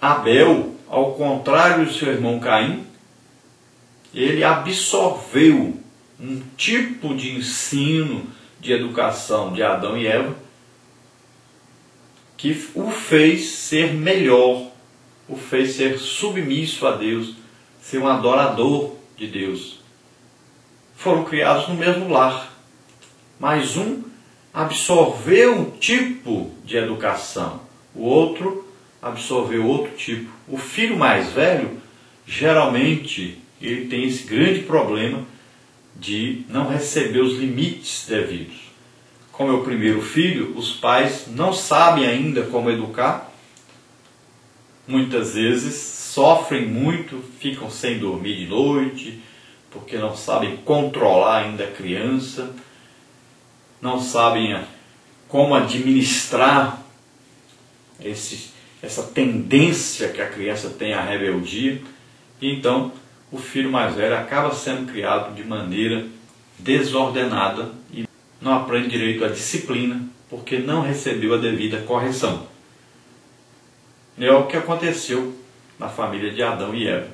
Abel, ao contrário do seu irmão Caim, ele absorveu um tipo de ensino, de educação de Adão e Eva, que o fez ser melhor, o fez ser submisso a Deus, ser um adorador de Deus. Foram criados no mesmo lar, mas um absorveu um tipo de educação, o outro absorveu outro tipo. O filho mais velho, geralmente, ele tem esse grande problema de não receber os limites devidos. Como é o primeiro filho, os pais não sabem ainda como educar, muitas vezes sofrem muito, ficam sem dormir de noite, porque não sabem controlar ainda a criança, não sabem como administrar essa tendência que a criança tem à rebeldia. E então o filho mais velho acaba sendo criado de maneira desordenada e não aprende direito a disciplina, porque não recebeu a devida correção. É o que aconteceu na família de Adão e Eva.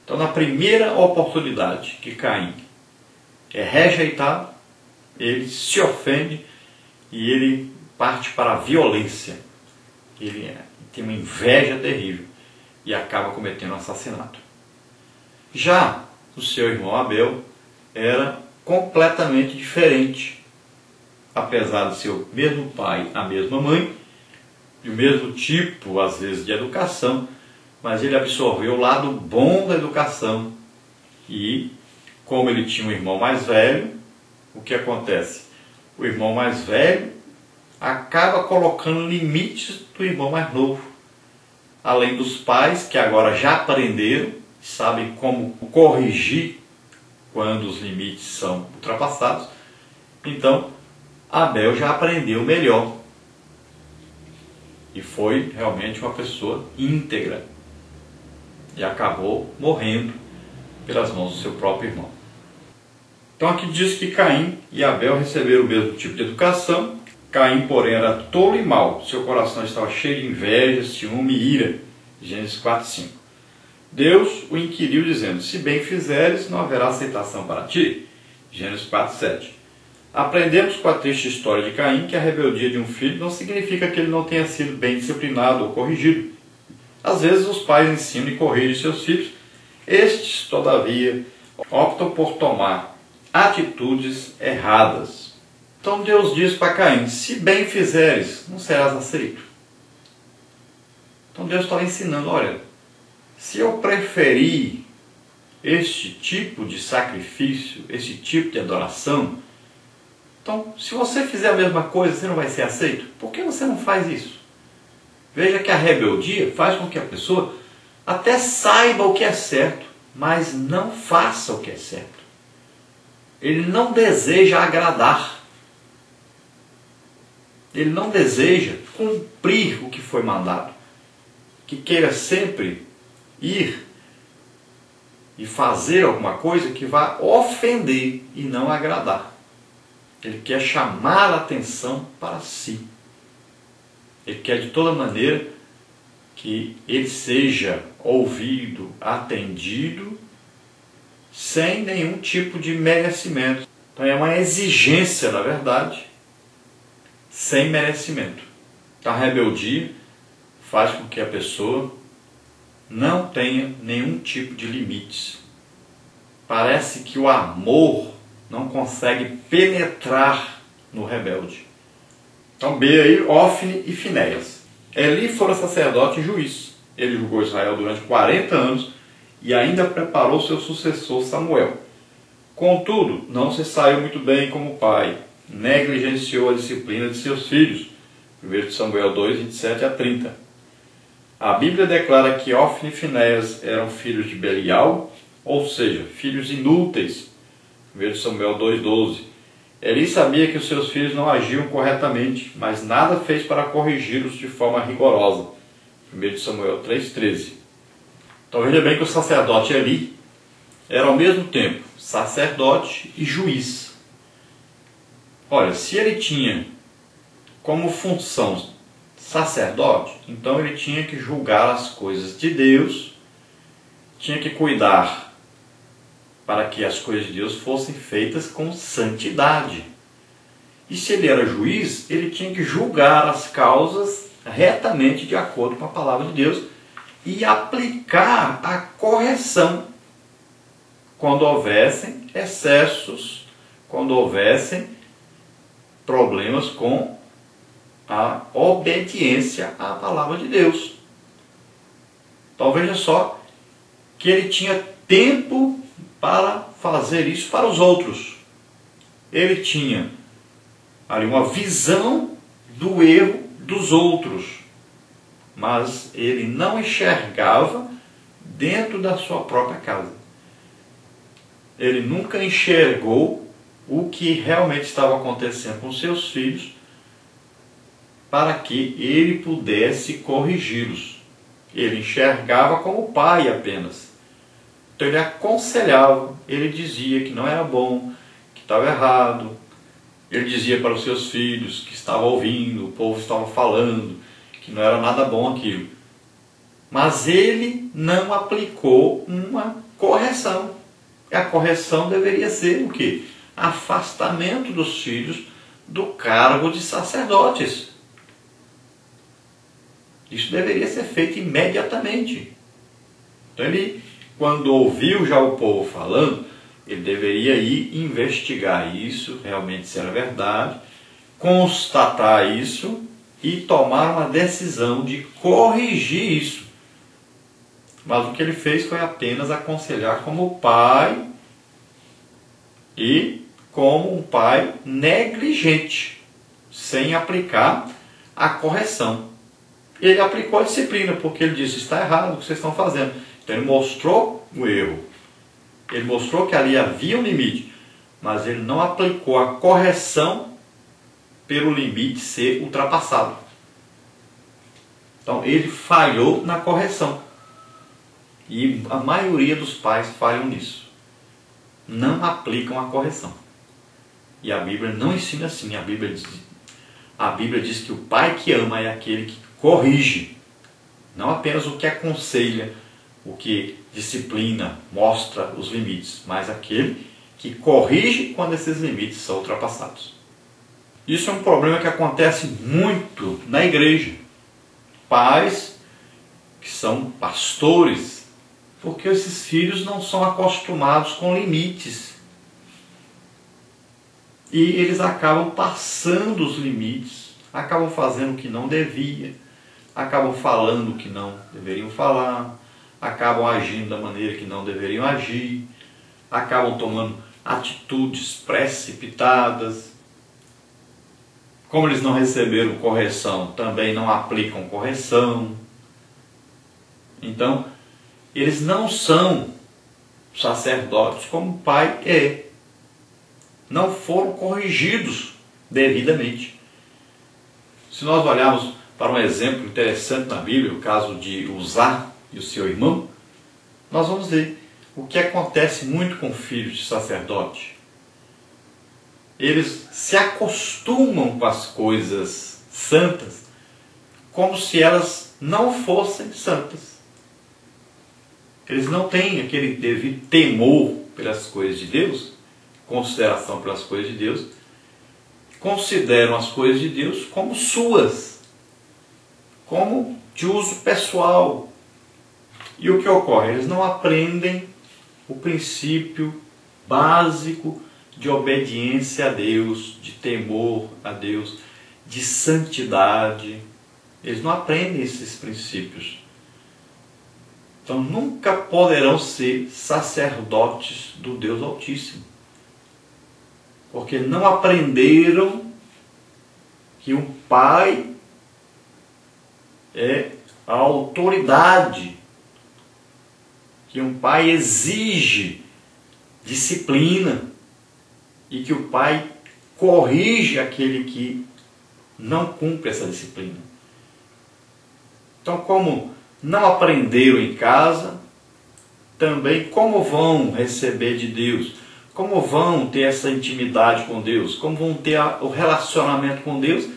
Então, na primeira oportunidade que Caim é rejeitado, ele se ofende e ele parte para a violência. Ele tem uma inveja terrível e acaba cometendo um assassinato. Já o seu irmão Abel era completamente diferente. Apesar de ser o mesmo pai, a mesma mãe, e o mesmo tipo, às vezes, de educação, mas ele absorveu o lado bom da educação. E, como ele tinha um irmão mais velho, o que acontece? O irmão mais velho acaba colocando limites do irmão mais novo. Além dos pais, que agora já aprenderam, sabem como corrigir quando os limites são ultrapassados. Então, Abel já aprendeu melhor. E foi realmente uma pessoa íntegra. E acabou morrendo pelas mãos do seu próprio irmão. Então aqui diz que Caim e Abel receberam o mesmo tipo de educação. Caim, porém, era tolo e mau. Seu coração estava cheio de inveja, ciúme e ira. Gênesis 4:5. Deus o inquiriu dizendo: se bem fizeres, não haverá aceitação para ti. Gênesis 4:7. Aprendemos com a triste história de Caim que a rebeldia de um filho não significa que ele não tenha sido bem disciplinado ou corrigido. Às vezes os pais ensinam e corrigem seus filhos. Estes, todavia, optam por tomar atitudes erradas. Então Deus diz para Caim: se bem fizeres, não serás aceito. Então Deus estava ensinando: olha, se eu preferir este tipo de sacrifício, este tipo de adoração, então, se você fizer a mesma coisa, você não vai ser aceito? Por que você não faz isso? Veja que a rebeldia faz com que a pessoa até saiba o que é certo, mas não faça o que é certo. Ele não deseja agradar. Ele não deseja cumprir o que foi mandado. Que queira sempre ir e fazer alguma coisa que vá ofender e não agradar. Ele quer chamar a atenção para si. Ele quer de toda maneira que ele seja ouvido, atendido, sem nenhum tipo de merecimento. Então é uma exigência, na verdade, sem merecimento. A rebeldia faz com que a pessoa não tenha nenhum tipo de limites. Parece que o amor não consegue penetrar no rebelde. Então, B aí, Ofni e Finéias. Eli fora sacerdote e juiz. Ele julgou Israel durante 40 anos e ainda preparou seu sucessor Samuel. Contudo, não se saiu muito bem como pai. Negligenciou a disciplina de seus filhos. 1 Samuel 2, 27 a 30. A Bíblia declara que Ofni e Finéias eram filhos de Belial, ou seja, filhos inúteis. 1 Samuel 2,12. Eli sabia que os seus filhos não agiam corretamente, mas nada fez para corrigi-los de forma rigorosa. 1 Samuel 3,13. Então veja bem que o sacerdote Eli era ao mesmo tempo sacerdote e juiz. Olha, se ele tinha como função sacerdote, então ele tinha que julgar as coisas de Deus, tinha que cuidar para que as coisas de Deus fossem feitas com santidade. E se ele era juiz, ele tinha que julgar as causas retamente de acordo com a palavra de Deus e aplicar a correção quando houvessem excessos, quando houvessem problemas com a obediência à palavra de Deus. Então veja só que ele tinha tempo para fazer isso para os outros. Ele tinha ali uma visão do erro dos outros, mas ele não enxergava dentro da sua própria casa. Ele nunca enxergou o que realmente estava acontecendo com seus filhos para que ele pudesse corrigi-los. Ele enxergava como pai apenas. Então ele aconselhava, ele dizia que não era bom, que estava errado. Ele dizia para os seus filhos que estava ouvindo, o povo estava falando, que não era nada bom aquilo. Mas ele não aplicou uma correção. E a correção deveria ser o quê? Afastamento dos filhos do cargo de sacerdotes. Isso deveria ser feito imediatamente. Então ele, quando ouviu já o povo falando, ele deveria ir investigar isso, realmente se era verdade, constatar isso e tomar uma decisão de corrigir isso. Mas o que ele fez foi apenas aconselhar como pai e como um pai negligente, sem aplicar a correção. Ele aplicou a disciplina, porque ele disse, está errado o que vocês estão fazendo. Então ele mostrou o erro. Ele mostrou que ali havia um limite, mas ele não aplicou a correção pelo limite ser ultrapassado. Então ele falhou na correção. E a maioria dos pais falham nisso. Não aplicam a correção. E a Bíblia não ensina assim. A Bíblia diz que o pai que ama é aquele que corrige. Não apenas o que aconselha, o que disciplina, mostra os limites, mas aquele que corrige quando esses limites são ultrapassados. Isso é um problema que acontece muito na igreja. Pais que são pastores, porque esses filhos não são acostumados com limites. E eles acabam passando os limites, acabam fazendo o que não devia, acabam falando o que não deveriam falar, acabam agindo da maneira que não deveriam agir, acabam tomando atitudes precipitadas. Como eles não receberam correção, também não aplicam correção. Então, eles não são sacerdotes como o pai é. Não foram corrigidos devidamente. Se nós olharmos para um exemplo interessante na Bíblia, o caso de Uzá e o seu irmão, nós vamos ver o que acontece muito com filhos de sacerdote. Eles se acostumam com as coisas santas como se elas não fossem santas. Eles não têm aquele devido temor pelas coisas de Deus, consideração pelas coisas de Deus, consideram as coisas de Deus como suas, como de uso pessoal. E o que ocorre? Eles não aprendem o princípio básico de obediência a Deus, de temor a Deus, de santidade. Eles não aprendem esses princípios. Então nunca poderão ser sacerdotes do Deus Altíssimo, porque não aprenderam que um pai é a autoridade, que um pai exige disciplina e que o pai corrige aquele que não cumpre essa disciplina. Então, como não aprenderam em casa, também como vão receber de Deus? Como vão ter essa intimidade com Deus? Como vão ter o relacionamento com Deus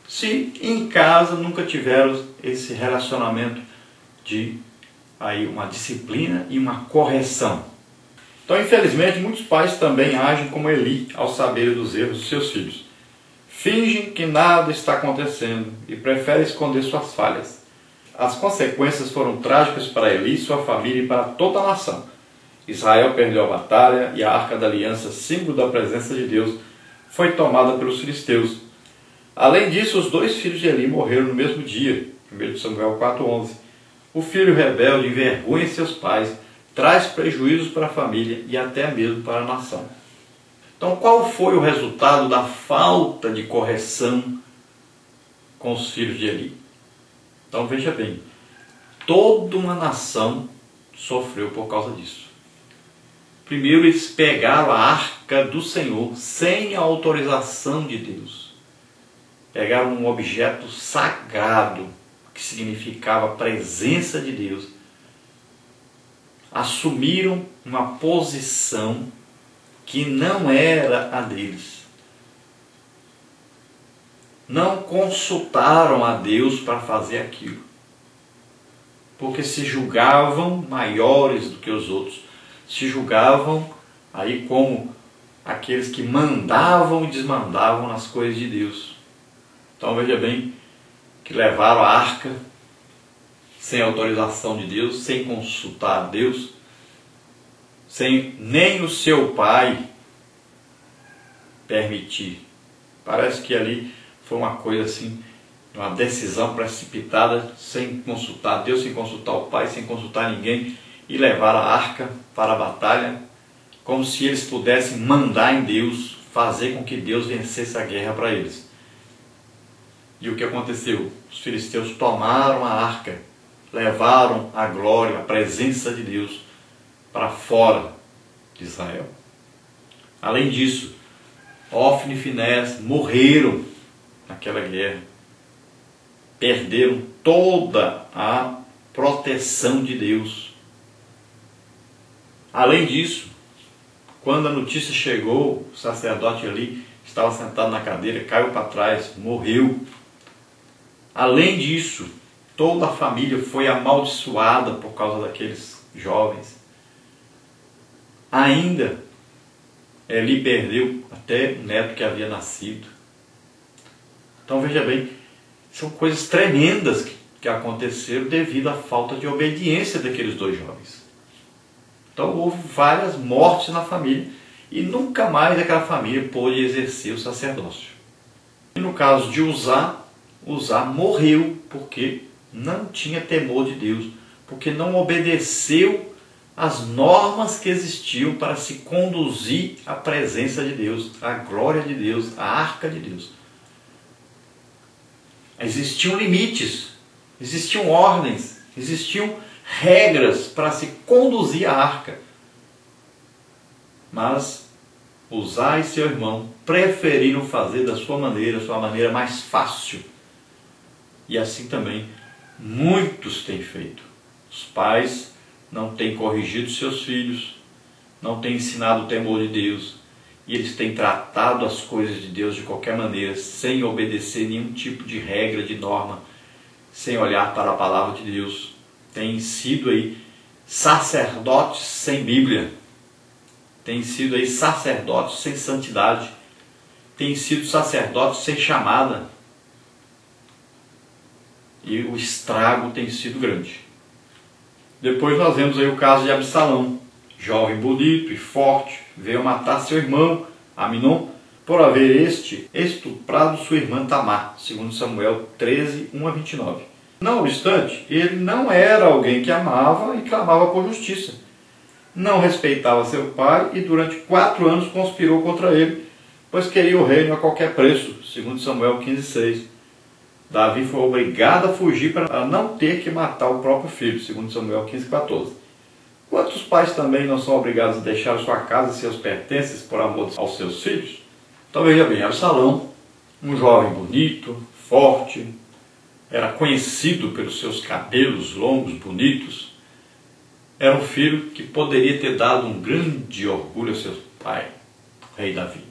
se em casa nunca tiveram esse relacionamento de uma disciplina e uma correção. Então, infelizmente, muitos pais também agem como Eli ao saber dos erros dos seus filhos. Fingem que nada está acontecendo e preferem esconder suas falhas. As consequências foram trágicas para Eli, sua família e para toda a nação. Israel perdeu a batalha e a Arca da Aliança, símbolo da presença de Deus, foi tomada pelos filisteus. Além disso, os 2 filhos de Eli morreram no mesmo dia, 1 Samuel 4:11. O filho rebelde envergonha seus pais, traz prejuízos para a família e até mesmo para a nação. Então, qual foi o resultado da falta de correção com os filhos de Eli? Então, veja bem, toda uma nação sofreu por causa disso. Primeiro, eles pegaram a arca do Senhor sem a autorização de Deus. Pegaram um objeto sagrado, que significava a presença de Deus. Assumiram uma posição que não era a deles. Não consultaram a Deus para fazer aquilo, porque se julgavam maiores do que os outros, se julgavam aí como aqueles que mandavam e desmandavam nas coisas de Deus. Então veja bem que levaram a arca sem autorização de Deus, sem consultar a Deus, sem nem o seu pai permitir. Parece que ali foi uma coisa assim, uma decisão precipitada, sem consultar Deus, sem consultar o pai, sem consultar ninguém, e levaram a arca para a batalha, como se eles pudessem mandar em Deus, fazer com que Deus vencesse a guerra para eles. E o que aconteceu? Os filisteus tomaram a arca, levaram a glória, a presença de Deus para fora de Israel. Além disso, Ofni e Finés morreram naquela guerra. Perderam toda a proteção de Deus. Além disso, quando a notícia chegou, o sacerdote ali estava sentado na cadeira, caiu para trás, morreu. Além disso, toda a família foi amaldiçoada por causa daqueles jovens. Ainda, Eli perdeu até o neto que havia nascido. Então veja bem, são coisas tremendas que aconteceram devido à falta de obediência daqueles 2 jovens. Então houve várias mortes na família e nunca mais aquela família pôde exercer o sacerdócio. E no caso de Uzá morreu porque não tinha temor de Deus, porque não obedeceu às normas que existiam para se conduzir à presença de Deus, à glória de Deus, à arca de Deus. Existiam limites, existiam ordens, existiam regras para se conduzir à arca. Mas Uzá e seu irmão preferiram fazer da sua maneira mais fácil. E assim também muitos têm feito. Os pais não têm corrigido seus filhos, não têm ensinado o temor de Deus, e eles têm tratado as coisas de Deus de qualquer maneira, sem obedecer nenhum tipo de regra, de norma, sem olhar para a palavra de Deus. Têm sido aí sacerdotes sem Bíblia, têm sido aí sacerdotes sem santidade, têm sido sacerdotes sem chamada, e o estrago tem sido grande. Depois nós vemos aí o caso de Absalão, jovem bonito e forte, veio matar seu irmão Aminon, por haver este estuprado sua irmã Tamar, segundo Samuel 13, 1-29. Não obstante, ele não era alguém que amava e clamava por justiça. Não respeitava seu pai e durante 4 anos conspirou contra ele, pois queria o reino a qualquer preço, segundo Samuel 15:6. Davi foi obrigado a fugir para não ter que matar o próprio filho, segundo Samuel 15:14. Quantos pais também não são obrigados a deixar sua casa e seus pertences por amor aos seus filhos? Então veja bem, Absalão, um jovem bonito, forte, era conhecido pelos seus cabelos longos, bonitos, era um filho que poderia ter dado um grande orgulho ao seu pai, o rei Davi.